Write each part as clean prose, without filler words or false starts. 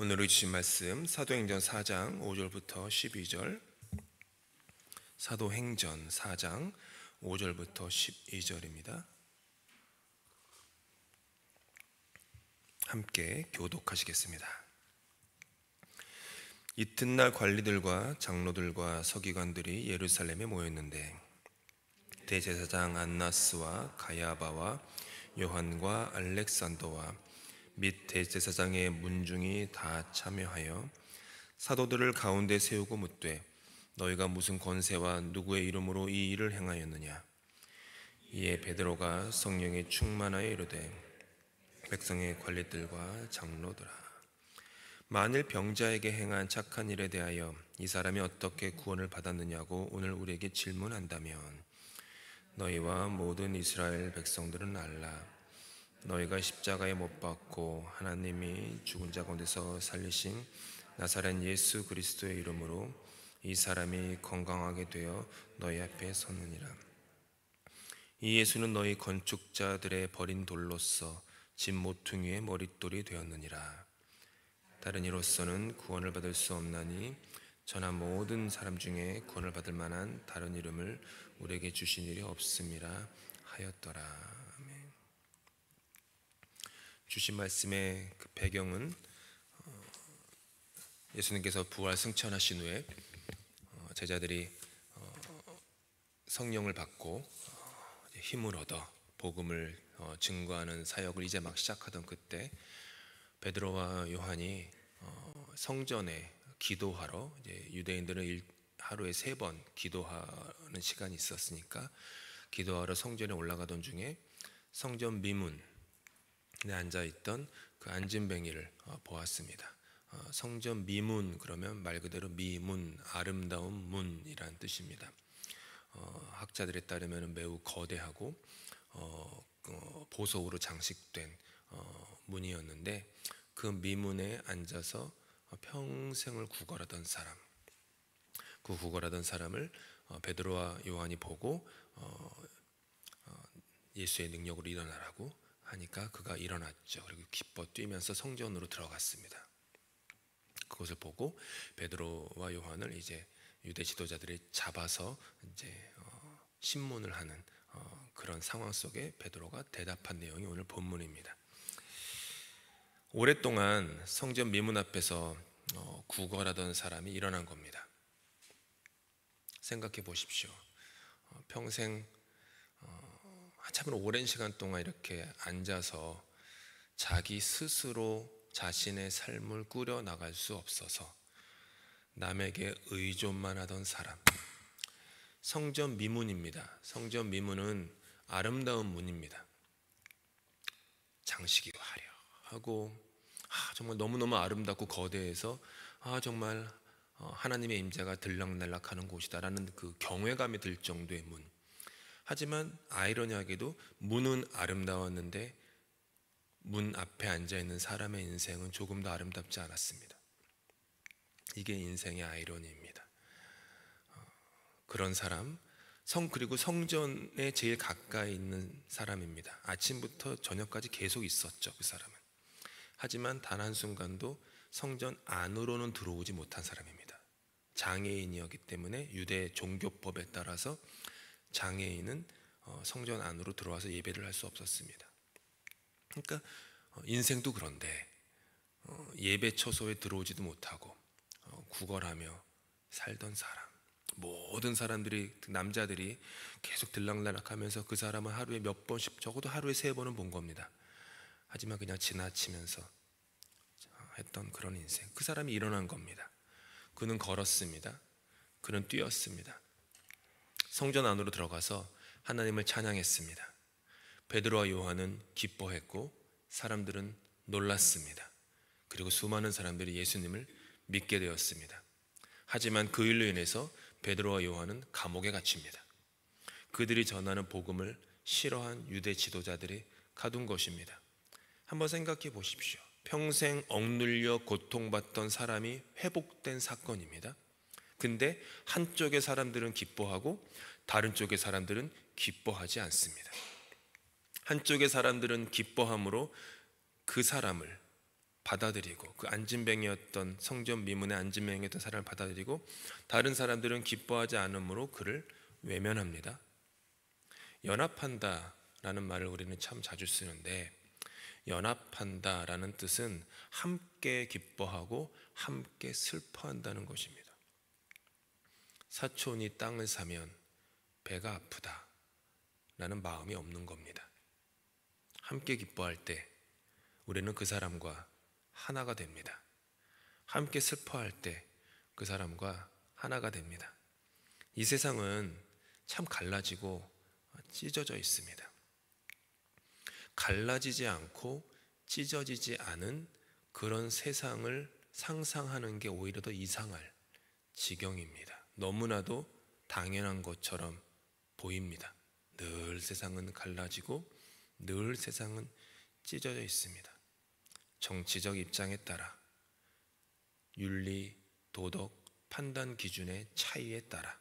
오늘 주신 말씀 사도행전 4장 5절부터 12절. 사도행전 4장 5절부터 12절입니다. 함께 교독하시겠습니다. 이튿날 관리들과 장로들과 서기관들이 예루살렘에 모였는데 대제사장 안나스와 가야바와 요한과 알렉산더와 및 대제사장의 문중이 다 참여하여 사도들을 가운데 세우고 묻되 너희가 무슨 권세와 누구의 이름으로 이 일을 행하였느냐. 이에 베드로가 성령에 충만하여 이르되 백성의 관리들과 장로들아, 만일 병자에게 행한 착한 일에 대하여 이 사람이 어떻게 구원을 받았느냐고 오늘 우리에게 질문한다면 너희와 모든 이스라엘 백성들은 알라. 너희가 십자가에 못 박고 하나님이 죽은 자 가운데서 살리신 나사렛 예수 그리스도의 이름으로 이 사람이 건강하게 되어 너희 앞에 섰느니라. 이 예수는 너희 건축자들의 버린 돌로서 집 모퉁이의 머릿돌이 되었느니라. 다른 이로서는 구원을 받을 수 없나니 저나 모든 사람 중에 구원을 받을 만한 다른 이름을 우리에게 주신 일이 없음이라 하였더라. 주신 말씀의 그 배경은 예수님께서 부활 승천하신 후에 제자들이 성령을 받고 힘을 얻어 복음을 증거하는 사역을 이제 막 시작하던 그때 베드로와 요한이 성전에 기도하러, 이제 유대인들은 하루에 3번 기도하는 시간이 있었으니까 기도하러 성전에 올라가던 중에 성전 미문에 앉아있던 그 안진뱅이를 보았습니다. 성전 미문 그러면 말 그대로 미문, 아름다운 문이란 뜻입니다. 학자들에 따르면 매우 거대하고 보석으로 장식된 문이었는데 그 미문에 앉아서 평생을 구걸하던 사람, 그 구걸하던 사람을 베드로와 요한이 보고 예수의 능력으로 일어나라고 하니까 그가 일어났죠. 그리고 기뻐 뛰면서 성전으로 들어갔습니다. 그것을 보고 베드로와 요한을 이제 유대 지도자들이 잡아서 이제 신문을 하는 그런 상황 속에 베드로가 대답한 내용이 오늘 본문입니다. 오랫동안 성전 미문 앞에서 구걸하던 사람이 일어난 겁니다. 생각해 보십시오. 평생 한참을 오랜 시간 동안 이렇게 앉아서 자기 스스로 자신의 삶을 꾸려 나갈 수 없어서 남에게 의존만 하던 사람. 성전 미문입니다. 성전 미문은 아름다운 문입니다. 장식이 화려하고 정말 너무너무 아름답고 거대해서 정말 하나님의 임재가 들락날락하는 곳이다라는 그 경외감이 들 정도의 문. 하지만 아이러니하게도 문은 아름다웠는데 문 앞에 앉아있는 사람의 인생은 조금 더 아름답지 않았습니다. 이게 인생의 아이러니입니다. 그런 사람, 그리고 성전에 제일 가까이 있는 사람입니다. 아침부터 저녁까지 계속 있었죠, 그 사람은. 하지만 단 한순간도 성전 안으로는 들어오지 못한 사람입니다. 장애인이었기 때문에 유대 종교법에 따라서 장애인은 성전 안으로 들어와서 예배를 할 수 없었습니다. 그러니까 인생도 그런데 예배 처소에 들어오지도 못하고 구걸하며 살던 사람, 모든 사람들이, 남자들이 계속 들락날락하면서 그 사람은 하루에 몇 번씩, 적어도 하루에 3번은 본 겁니다. 하지만 그냥 지나치면서 했던 그런 인생. 그 사람이 일어난 겁니다. 그는 걸었습니다. 그는 뛰었습니다. 성전 안으로 들어가서 하나님을 찬양했습니다. 베드로와 요한은 기뻐했고 사람들은 놀랐습니다. 그리고 수많은 사람들이 예수님을 믿게 되었습니다. 하지만 그 일로 인해서 베드로와 요한은 감옥에 갇힙니다. 그들이 전하는 복음을 싫어한 유대 지도자들이 가둔 것입니다. 한번 생각해 보십시오. 평생 억눌려 고통받던 사람이 회복된 사건입니다. 근데 한쪽의 사람들은 기뻐하고 다른 쪽의 사람들은 기뻐하지 않습니다. 한쪽의 사람들은 기뻐함으로 그 사람을 받아들이고, 그 안진뱅이였던, 성전 미문의 안진뱅이였던 사람을 받아들이고, 다른 사람들은 기뻐하지 않으므로 그를 외면합니다. 연합한다라는 말을 우리는 참 자주 쓰는데, 연합한다라는 뜻은 함께 기뻐하고 함께 슬퍼한다는 것입니다. 사촌이 땅을 사면 배가 아프다 라는 마음이 없는 겁니다. 함께 기뻐할 때 우리는 그 사람과 하나가 됩니다. 함께 슬퍼할 때 그 사람과 하나가 됩니다. 이 세상은 참 갈라지고 찢어져 있습니다. 갈라지지 않고 찢어지지 않은 그런 세상을 상상하는 게 오히려 더 이상할 지경입니다. 너무나도 당연한 것처럼 보입니다. 늘 세상은 갈라지고 늘 세상은 찢어져 있습니다. 정치적 입장에 따라, 윤리, 도덕, 판단 기준의 차이에 따라,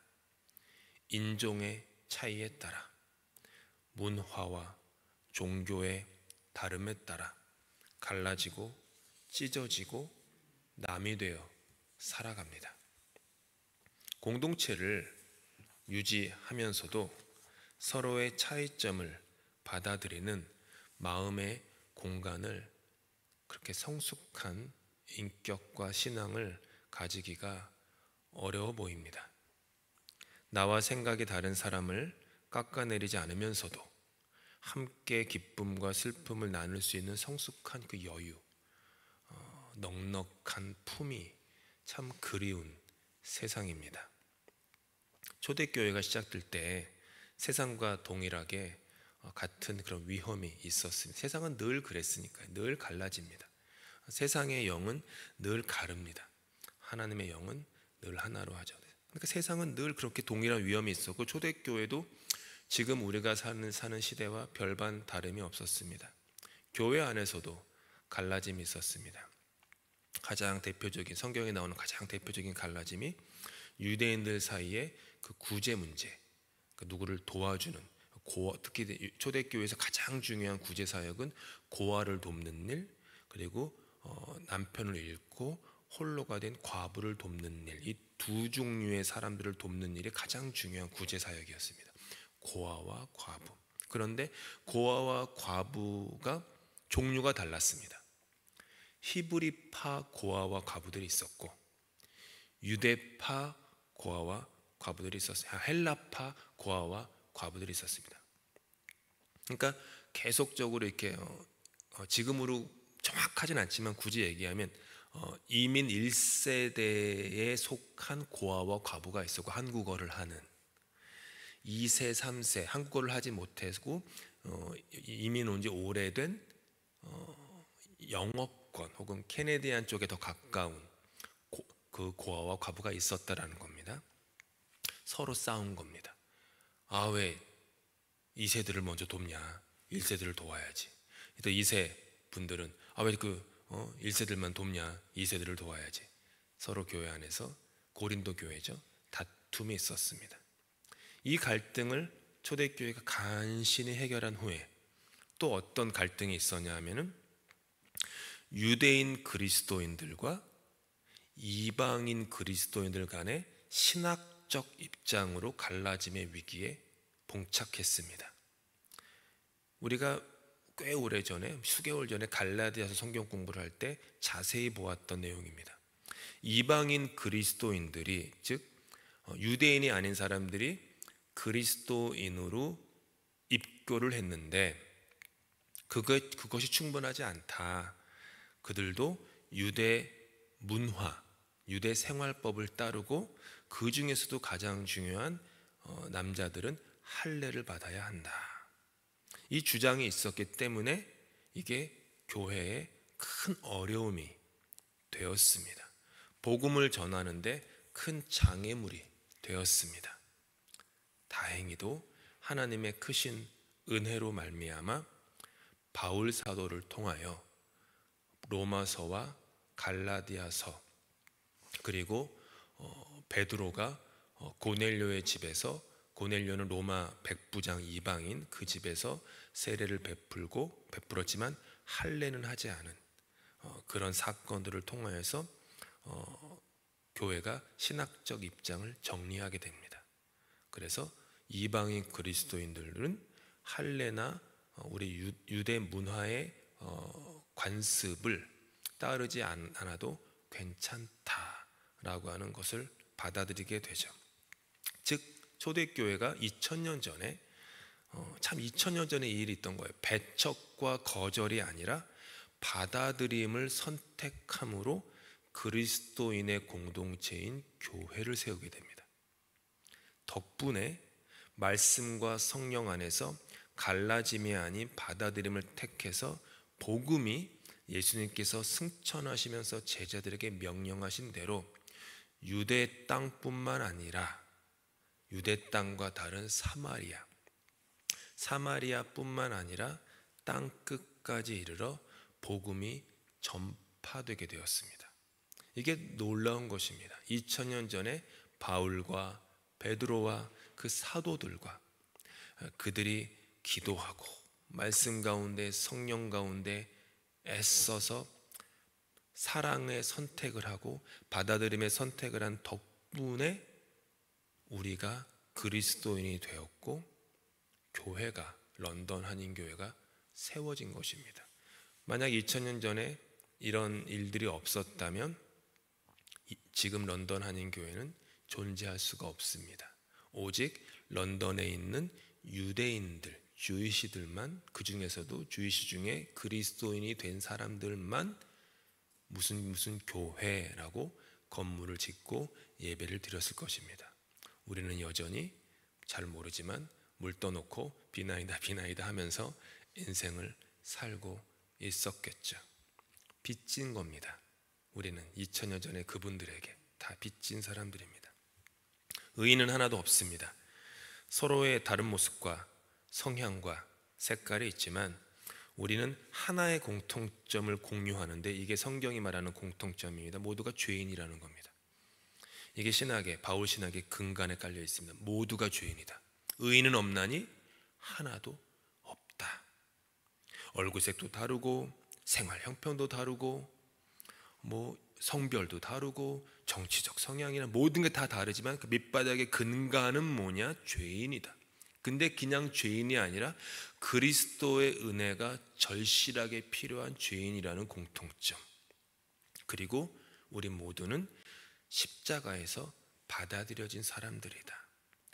인종의 차이에 따라, 문화와 종교의 다름에 따라 갈라지고 찢어지고 남이 되어 살아갑니다. 공동체를 유지하면서도 서로의 차이점을 받아들이는 마음의 공간을, 그렇게 성숙한 인격과 신앙을 가지기가 어려워 보입니다. 나와 생각이 다른 사람을 깎아내리지 않으면서도 함께 기쁨과 슬픔을 나눌 수 있는 성숙한 그 여유, 넉넉한 품이 참 그리운 세상입니다. 초대교회가 시작될 때 세상과 동일하게 같은 그런 위험이 있었습니다. 세상은 늘 그랬으니까요. 늘 갈라집니다. 세상의 영은 늘 가릅니다. 하나님의 영은 늘 하나로 하죠. 그러니까 세상은 늘 그렇게 동일한 위험이 있었고, 초대교회도 지금 우리가 사는 시대와 별반 다름이 없었습니다. 교회 안에서도 갈라짐이 있었습니다. 가장 대표적인, 성경에 나오는 가장 대표적인 갈라짐이 유대인들 사이에 그 구제 문제, 누구를 도와주는, 특히 초대교회에서 가장 중요한 구제 사역은 고아를 돕는 일, 그리고 남편을 잃고 홀로가 된 과부를 돕는 일, 이 두 종류의 사람들을 돕는 일이 가장 중요한 구제 사역이었습니다. 고아와 과부. 그런데 고아와 과부가 종류가 달랐습니다. 히브리파 고아와 과부들이 있었고, 유대파 고아와 과부들이 있었어요. 헬라파 고아와 과부들이 있었습니다. 그러니까 계속적으로 이렇게 지금으로 정확하진 않지만 굳이 얘기하면 이민 1세대에 속한 고아와 과부가 있었고, 한국어를 하는 2세, 3세 한국어를 하지 못하고 이민 온 지 오래된 영어권 혹은 캐네디안 쪽에 더 가까운 그 고아와 과부가 있었다라는 겁니다. 서로 싸운 겁니다. 아, 왜 2세들을 먼저 돕냐? 1세들을 도와야지. 또 2세 분들은 아, 왜 1세들만 돕냐? 2세들을 도와야지. 서로 교회 안에서, 고린도 교회죠, 다툼이 있었습니다. 이 갈등을 초대교회가 간신히 해결한 후에 또 어떤 갈등이 있었냐 하면은, 유대인 그리스도인들과 이방인 그리스도인들 간의 신학적 입장으로 갈라짐의 위기에 봉착했습니다. 우리가 꽤 오래전에, 수개월 전에 갈라디아서 성경 공부를 할 때 자세히 보았던 내용입니다. 이방인 그리스도인들이, 즉 유대인이 아닌 사람들이 그리스도인으로 입교를 했는데 그것이 충분하지 않다. 그들도 유대 문화, 유대 생활법을 따르고 그 중에서도 가장 중요한 남자들은 할례를 받아야 한다. 이 주장이 있었기 때문에 이게 교회에 큰 어려움이 되었습니다. 복음을 전하는데 큰 장애물이 되었습니다. 다행히도 하나님의 크신 은혜로 말미암아 바울 사도를 통하여 로마서와 갈라디아서, 그리고 베드로가 고넬료의 집에서, 고넬료는 로마 백부장 이방인, 그 집에서 세례를 베풀었지만 할례는 하지 않은 그런 사건들을 통하여서 교회가 신학적 입장을 정리하게 됩니다. 그래서 이방인 그리스도인들은 할례나 우리 유대 문화의 관습을 따르지 않아도 괜찮다라고 하는 것을 받아들이게 되죠. 즉 초대교회가 2000년 전에 참 2000년 전에 이 일이 있던 거예요. 배척과 거절이 아니라 받아들임을 선택함으로 그리스도인의 공동체인 교회를 세우게 됩니다. 덕분에 말씀과 성령 안에서 갈라짐이 아닌 받아들임을 택해서 복음이 예수님께서 승천하시면서 제자들에게 명령하신 대로 유대 땅뿐만 아니라 유대 땅과 다른 사마리아뿐만 아니라 땅 끝까지 이르러 복음이 전파되게 되었습니다. 이게 놀라운 것입니다. 2000년 전에 바울과 베드로와 그 사도들과 그들이 기도하고 말씀 가운데 성령 가운데 애써서 사랑의 선택을 하고 받아들임의 선택을 한 덕분에 우리가 그리스도인이 되었고 교회가 런던 한인교회가 세워진 것입니다. 만약 2000년 전에 이런 일들이 없었다면 지금 런던 한인교회는 존재할 수가 없습니다. 오직 런던에 있는 유대인들, 주이시들만, 그 중에서도 주이시 중에 그리스도인이 된 사람들만 무슨 교회라고 건물을 짓고 예배를 드렸을 것입니다. 우리는 여전히 잘 모르지만 물 떠놓고 비나이다 하면서 인생을 살고 있었겠죠. 빚진 겁니다. 우리는 2000년 전에 그분들에게 다 빚진 사람들입니다. 의인은 하나도 없습니다. 서로의 다른 모습과 성향과 색깔이 있지만 우리는 하나의 공통점을 공유하는데 이게 성경이 말하는 공통점입니다. 모두가 죄인이라는 겁니다. 이게 신학의 바울 신학의 근간에 깔려 있습니다. 모두가 죄인이다. 의인은 없나니 하나도 없다. 얼굴색도 다르고 생활 형편도 다르고 성별도 다르고 정치적 성향이나 모든 게 다 다르지만 그 밑바닥의 근간은 뭐냐? 죄인이다. 근데 그냥 죄인이 아니라 그리스도의 은혜가 절실하게 필요한 죄인이라는 공통점. 그리고 우리 모두는 십자가에서 받아들여진 사람들이다.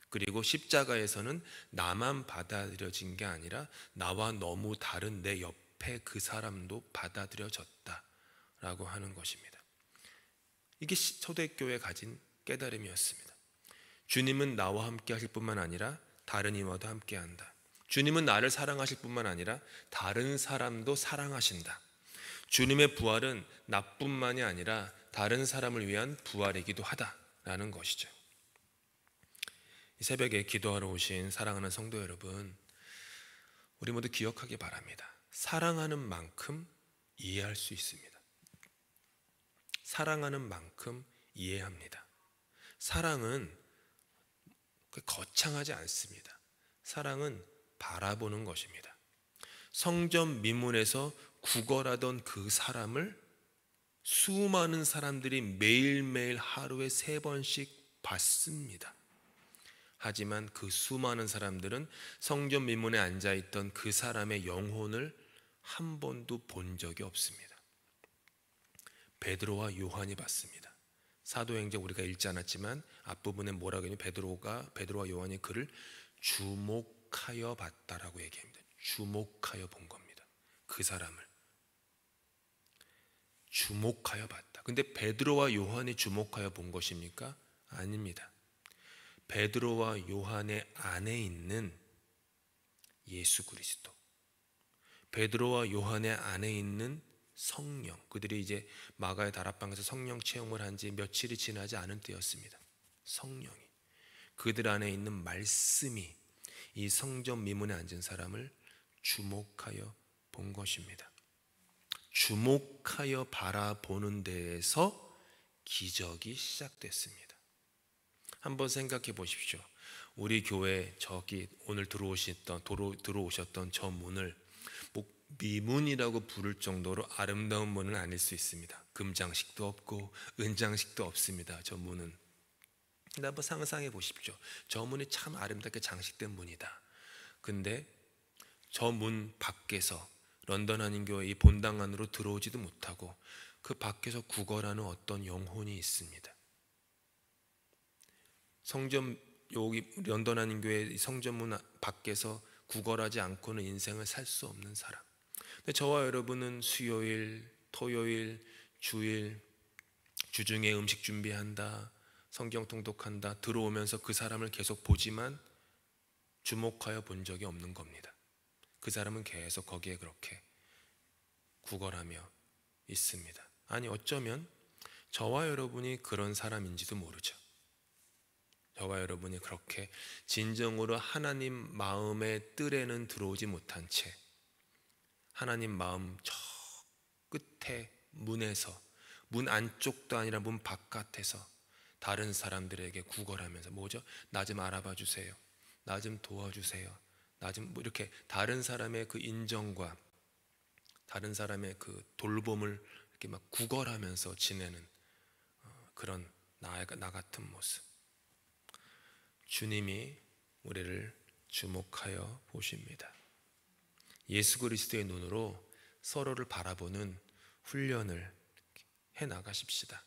그리고 십자가에서는 나만 받아들여진 게 아니라 나와 너무 다른 내 옆에 그 사람도 받아들여졌다라고 하는 것입니다. 이게 초대교회에 가진 깨달음이었습니다. 주님은 나와 함께 하실 뿐만 아니라 다른 이와도 함께 한다. 주님은 나를 사랑하실 뿐만 아니라 다른 사람도 사랑하신다. 주님의 부활은 나뿐만이 아니라 다른 사람을 위한 부활이기도 하다라는 것이죠. 이 새벽에 기도하러 오신 사랑하는 성도 여러분, 우리 모두 기억하기 바랍니다. 사랑하는 만큼 이해할 수 있습니다. 사랑하는 만큼 이해합니다. 사랑은 거창하지 않습니다. 사랑은 바라보는 것입니다. 성전 미문에서 구걸하던 그 사람을 수많은 사람들이 매일매일 하루에 3번씩 봤습니다. 하지만 그 수많은 사람들은 성전 미문에 앉아있던 그 사람의 영혼을 한 번도 본 적이 없습니다. 베드로와 요한이 봤습니다. 사도행전 우리가 읽지 않았지만 앞부분에 뭐라고 하냐면 베드로와 요한이 그를 주목하여 봤다라고 얘기합니다. 주목하여 본 겁니다. 그 사람을 주목하여 봤다. 근데 베드로와 요한이 주목하여 본 것입니까? 아닙니다. 베드로와 요한의 안에 있는 예수 그리스도, 베드로와 요한의 안에 있는 성령, 그들이 이제 마가의 다락방에서 성령 체험을 한 지 며칠이 지나지 않은 때였습니다. 성령이, 그들 안에 있는 말씀이 이 성전 미문에 앉은 사람을 주목하여 본 것입니다. 주목하여 바라보는 데에서 기적이 시작됐습니다. 한번 생각해 보십시오. 우리 교회 저기 오늘 들어오셨던 저 문을 미문이라고 부를 정도로 아름다운 문은 아닐 수 있습니다. 금장식도 없고 은장식도 없습니다. 저 문은. 근데 한번 상상해 보십시오. 저 문이 참 아름답게 장식된 문이다. 근데 저 문 밖에서 런던 한인교회 이 본당 안으로 들어오지도 못하고 그 밖에서 구걸하는 어떤 영혼이 있습니다. 성전, 여기 런던 한인교회 성전문 밖에서 구걸하지 않고는 인생을 살 수 없는 사람. 근데 저와 여러분은 수요일, 토요일, 주일, 주중에 음식 준비한다, 성경 통독한다, 들어오면서 그 사람을 계속 보지만 주목하여 본 적이 없는 겁니다. 그 사람은 계속 거기에 그렇게 구걸하며 있습니다. 아니, 어쩌면 저와 여러분이 그런 사람인지도 모르죠. 저와 여러분이 그렇게 진정으로 하나님 마음의 뜰에는 들어오지 못한 채 하나님 마음 저 끝에 문에서, 문 안쪽도 아니라 문 바깥에서 다른 사람들에게 구걸하면서 뭐죠? 나 좀 알아봐 주세요. 나 좀 도와주세요. 나 좀 이렇게 다른 사람의 그 인정과 다른 사람의 그 돌봄을 이렇게 막 구걸하면서 지내는 그런 나 같은 모습. 주님이 우리를 주목하여 보십니다. 예수 그리스도의 눈으로 서로를 바라보는 훈련을 해 나가십시다.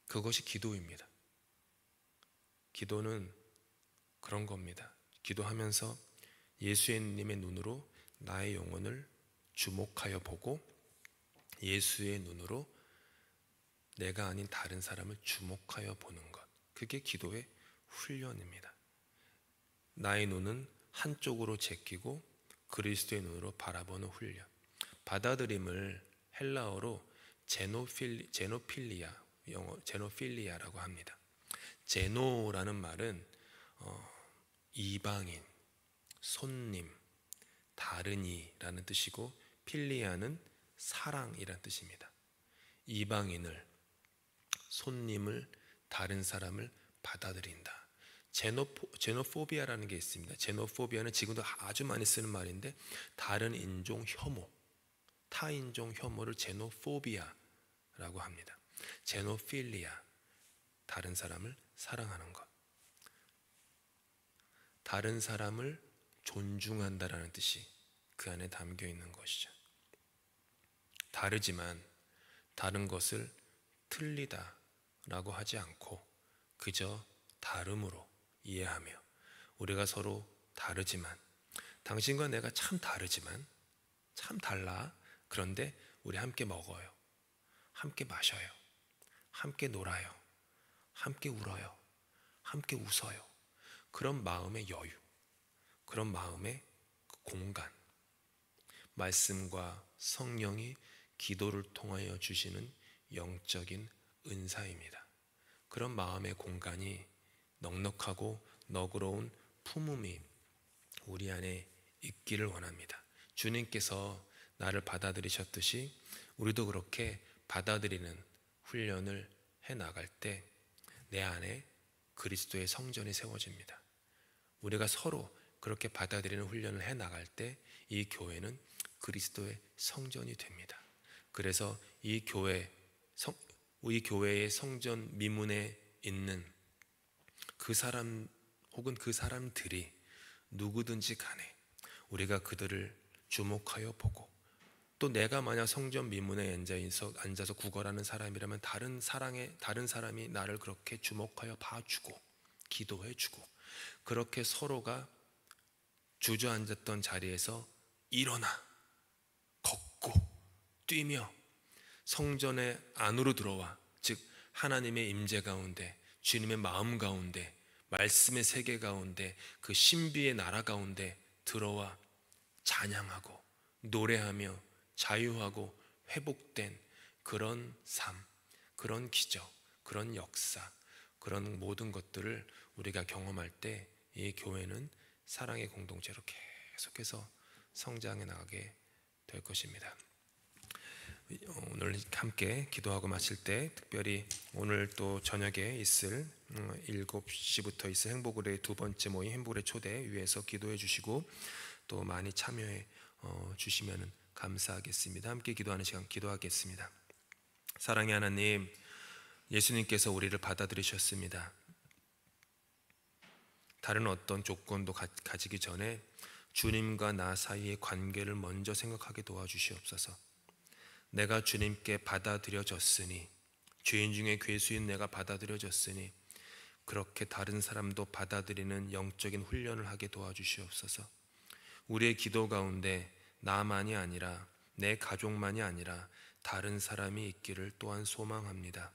그것이 기도입니다. 기도는 그런 겁니다. 기도하면서 예수님의 눈으로 나의 영혼을 주목하여 보고 예수의 눈으로 내가 아닌 다른 사람을 주목하여 보는 것. 그게 기도의 훈련입니다. 나의 눈은 한쪽으로 제끼고 그리스도의 눈으로 바라보는 훈련. 받아들임을 헬라어로 제노필리아, 영어 제노필리아라고 합니다. 제노라는 말은 이방인, 손님, 다른이라는 뜻이고 필리아는 사랑이라는 뜻입니다. 이방인을, 손님을, 다른 사람을 받아들인다. 제노포비아라는 게 있습니다. 제노포비아는 지금도 아주 많이 쓰는 말인데 다른 인종 혐오, 타인종 혐오를 제노포비아라고 합니다. 제노필리아, 다른 사람을 사랑하는 것. 다른 사람을 존중한다라는 뜻이 그 안에 담겨 있는 것이죠. 다르지만 다른 것을 틀리다라고 하지 않고 그저 다름으로 이해하며 우리가 서로 다르지만 당신과 내가 참 다르지만 참 달라. 그런데 우리 함께 먹어요. 함께 마셔요. 함께 놀아요. 함께 울어요. 함께 웃어요. 그런 마음의 여유, 그런 마음의 공간, 말씀과 성령이 기도를 통하여 주시는 영적인 은사입니다. 그런 마음의 공간이 넉넉하고 너그러운 품음이 우리 안에 있기를 원합니다. 주님께서 나를 받아들이셨듯이 우리도 그렇게 받아들이는 훈련을 해 나갈 때 내 안에 그리스도의 성전이 세워집니다. 우리가 서로 그렇게 받아들이는 훈련을 해 나갈 때 이 교회는 그리스도의 성전이 됩니다. 그래서 이 교회의 성전 미문에 있는 그 사람 혹은 그 사람들이 누구든지 간에 우리가 그들을 주목하여 보고 또 내가 만약 성전 미문에 앉아서 구걸하는 사람이라면 다른 사람이 나를 그렇게 주목하여 봐주고 기도해주고 그렇게 서로가 주저앉았던 자리에서 일어나 걷고 뛰며 성전의 안으로 들어와, 즉 하나님의 임재 가운데, 주님의 마음 가운데, 말씀의 세계 가운데, 그 신비의 나라 가운데 들어와 찬양하고 노래하며 자유하고 회복된 그런 삶, 그런 기적, 그런 역사, 그런 모든 것들을 우리가 경험할 때 이 교회는 사랑의 공동체로 계속해서 성장해 나가게 될 것입니다. 오늘 함께 기도하고 마칠 때 특별히 오늘 또 저녁에 있을 7시부터 있을 행복을의 두 번째 모임 행복의 초대 위에서 기도해 주시고 또 많이 참여해 주시면 감사하겠습니다. 함께 기도하는 시간 기도하겠습니다. 사랑의 하나님, 예수님께서 우리를 받아들이셨습니다. 다른 어떤 조건도 가지기 전에 주님과 나 사이의 관계를 먼저 생각하게 도와주시옵소서. 내가 주님께 받아들여졌으니, 죄인 중에 괴수인 내가 받아들여졌으니 그렇게 다른 사람도 받아들이는 영적인 훈련을 하게 도와주시옵소서. 우리의 기도 가운데 나만이 아니라, 내 가족만이 아니라 다른 사람이 있기를 또한 소망합니다.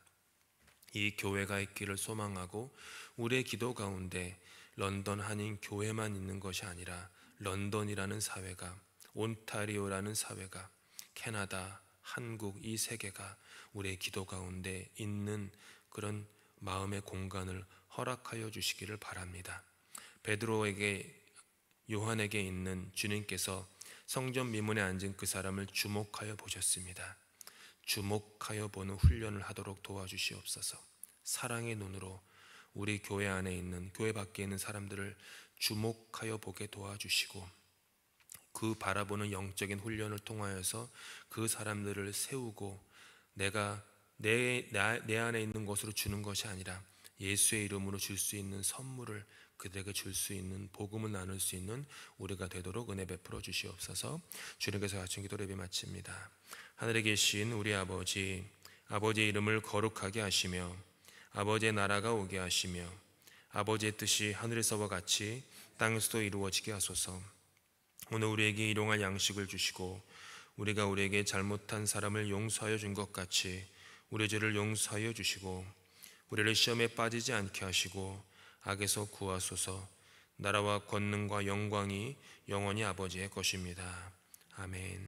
이 교회가 있기를 소망하고, 우리의 기도 가운데 런던 한인 교회만 있는 것이 아니라 런던이라는 사회가, 온타리오라는 사회가, 캐나다, 한국, 이 세계가 우리의 기도 가운데 있는 그런 마음의 공간을 허락하여 주시기를 바랍니다. 베드로에게, 요한에게 있는 주님께서 성전 미문에 앉은 그 사람을 주목하여 보셨습니다. 주목하여 보는 훈련을 하도록 도와주시옵소서. 사랑의 눈으로 우리 교회 안에 있는, 교회 밖에 있는 사람들을 주목하여 보게 도와주시고, 그 바라보는 영적인 훈련을 통하여서 그 사람들을 세우고, 내가 내 안에 있는 것으로 주는 것이 아니라 예수의 이름으로 줄 수 있는 선물을 그들에게 줄 수 있는, 복음을 나눌 수 있는 우리가 되도록 은혜 베풀어 주시옵소서. 주님께서 같이 기도 예배 마칩니다. 하늘에 계신 우리 아버지, 아버지의 이름을 거룩하게 하시며 아버지의 나라가 오게 하시며 아버지의 뜻이 하늘에서와 같이 땅에서도 이루어지게 하소서. 오늘 우리에게 일용할 양식을 주시고, 우리가 우리에게 잘못한 사람을 용서하여 준 것 같이 우리 죄를 용서하여 주시고, 우리를 시험에 빠지지 않게 하시고 악에서 구하소서. 나라와 권능과 영광이 영원히 아버지의 것입니다. 아멘.